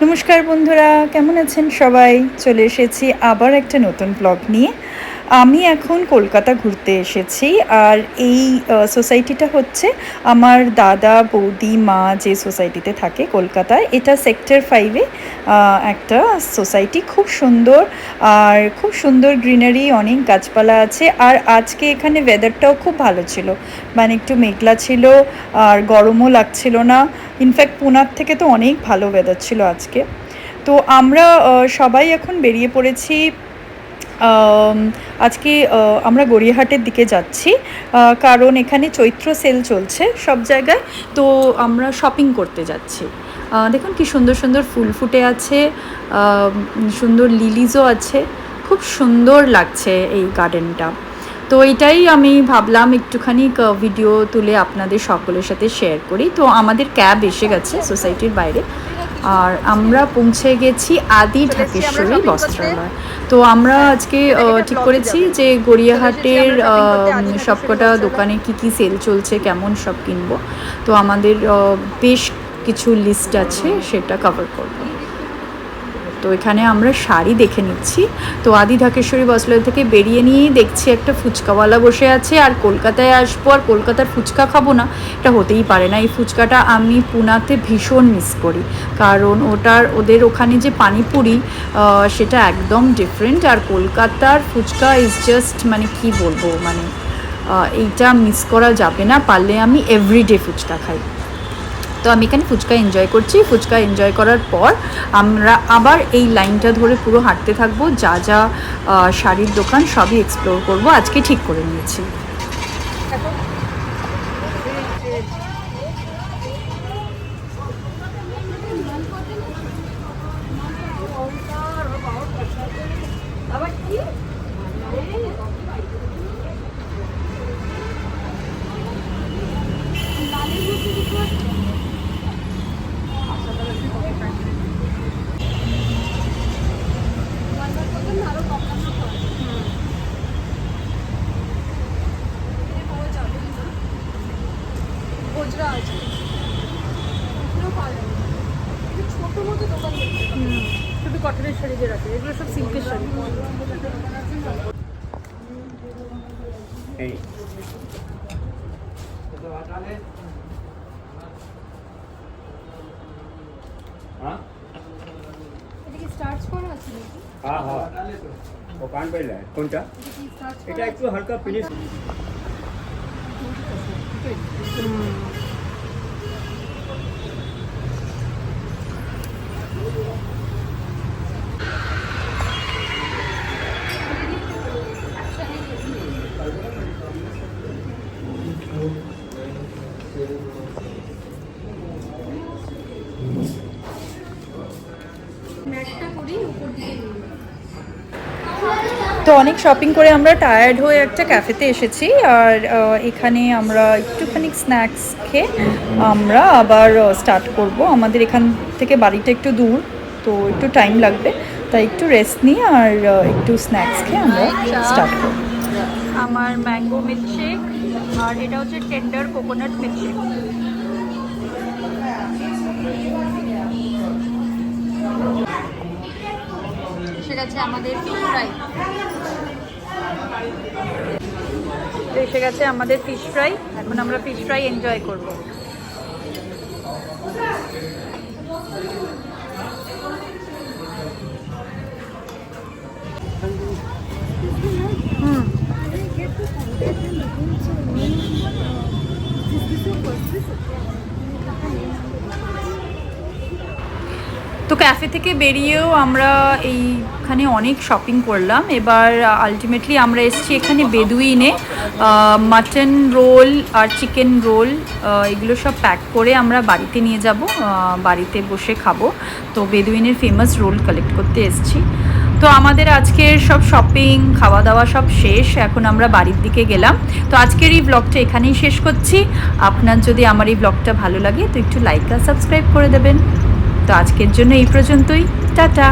নমস্কার বন্ধুরা, কেমন আছেন সবাই? চলে এসেছি আবার একটা নতুন ব্লগ নিয়ে। আমি এখন কলকাতা ঘুরতে এসেছি। আর এই সোসাইটিটা হচ্ছে আমার দাদা, বৌদি, মা যে সোসাইটিতে থাকে কলকাতায়। এটা সেক্টর 5 এ একটা সোসাইটি। খুব সুন্দর, আর খুব সুন্দর গ্রিনারি, অনেক গাছপালা আছে। আর আজকে এখানে ওয়েদারটাও খুব ভালো ছিল, মানে একটু মেঘলা ছিল আর গরমও লাগছিল না। ইনফ্যাক্ট পুনার থেকে তো অনেক ভালো ওয়েদার ছিল আজকে। তো আমরা সবাই এখন বেরিয়ে পড়েছি। আজকে আমরা গড়িয়াহাটের দিকে যাচ্ছি, কারণ এখানে চৈত্র সেল চলছে সব জায়গায়। তো আমরা শপিং করতে যাচ্ছি। দেখুন কি সুন্দর সুন্দর ফুল ফুটে আছে, সুন্দর লিলিজও আছে। খুব সুন্দর লাগছে এই গার্ডেনটা। তো এটাই আমি ভাবলাম একটুখানি ভিডিও তুলে আপনাদের সকলের সাথে শেয়ার করি। তো আমাদের ক্যাব এসে গেছে সোসাইটির বাইরে, আর আমরা পৌঁছে গেছি আদি ঢাকেশ্বরী বস্ত্রালয়। তো আমরা আজকে ঠিক করেছি যে গড়িয়াহাটের সবকটা দোকানে কি কি সেল চলছে, কেমন সব কিনবো। তো আমাদের বেশ কিছু লিস্ট আছে, সেটা কভার করবো। তো এখানে আমরা শাড়ি দেখে নিচ্ছি। তো আদি ঢাকেশ্বরী বস্ত্রালয় থেকে বেরিয়ে নিয়েই দেখছি একটা ফুচকাওয়ালা বসে আছে। আর কলকাতায় আসবো আর কলকাতার ফুচকা খাবো না, এটা হতেই পারে না। এই ফুচকাটা আমি পুনাতে ভীষণ মিস করি, কারণ ওদের ওখানে যে পানিপুরি সেটা একদম ডিফারেন্ট। আর কলকাতার ফুচকা ইজ জাস্ট, মানে কি বলবো, মানে এইটা মিস করা যাবে না। পারলে আমি এভরিডে ফুচকা খাই। তো আমি এখানে ফুচকা এনজয় করছি। ফুচকা এনজয় করার পর আমরা আবার এই লাইনটা ধরে পুরো হাঁটতে থাকবো। যা যা শাড়ির দোকান সবই এক্সপ্লোর করব, আজকে ঠিক করে নিয়েছি। ছোট মতো দোকান শুধু কটনের শাড়ি যে রাখে, এগুলো সব সিল্কের শাড়ি। এটা কি স্টার্চ করা আছে নাকি? हाँ हाँ वो कान पे है कौन सा এটা একটু হালকা ফিনিশ ম্যাটটা করি উপর দিকে নিয়ে। তো অনেক শপিং করে আমরা টায়ার্ড হয়ে একটা ক্যাফেতে এসেছি। আর এখানে আমরা একটুখানি স্ন্যাক্স খেয়ে আমরা আবার স্টার্ট করব। আমাদের এখান থেকে বাড়িটা একটু দূর, তো একটু টাইম লাগবে, তাই একটু রেস্ট নিয়ে আর একটু স্ন্যাক্স খেয়ে আমরা স্টার্ট করব। আমার ম্যাঙ্গো মিল্কশেক, আর এটা হচ্ছে টেন্ডার কোকোনাট মিল্কশেক। এসে গেছে আমাদের ফিশ ফ্রাই। এসে গেছে আমাদের ফিশ ফ্রাই। এখন আমরা ফিশ ফ্রাই এনজয় করব। তো ক্যাফে থেকে বেরিয়েও আমরা এইখানে অনেক শপিং করলাম। এবার আলটিমেটলি আমরা এসেছি এখানে বেদুইনে। মাটন রোল আর চিকেন রোল এগুলো সব প্যাক করে আমরা বাড়িতে নিয়ে যাব, বাড়িতে বসে খাবো। তো বেদুইনের ফেমাস রোল কালেক্ট করতে এসেছি। তো আমাদের আজকের সব শপিং, খাওয়া দাওয়া সব শেষ। এখন আমরা বাড়ির দিকে গেলাম। তো আজকের এই ব্লগটা এখানেই শেষ করছি। আপনার যদি আমার এই ব্লগটা ভালো লাগে তো একটু লাইক আর সাবস্ক্রাইব করে দেবেন। তো আজকের জন্য এই পর্যন্তই। টাটা।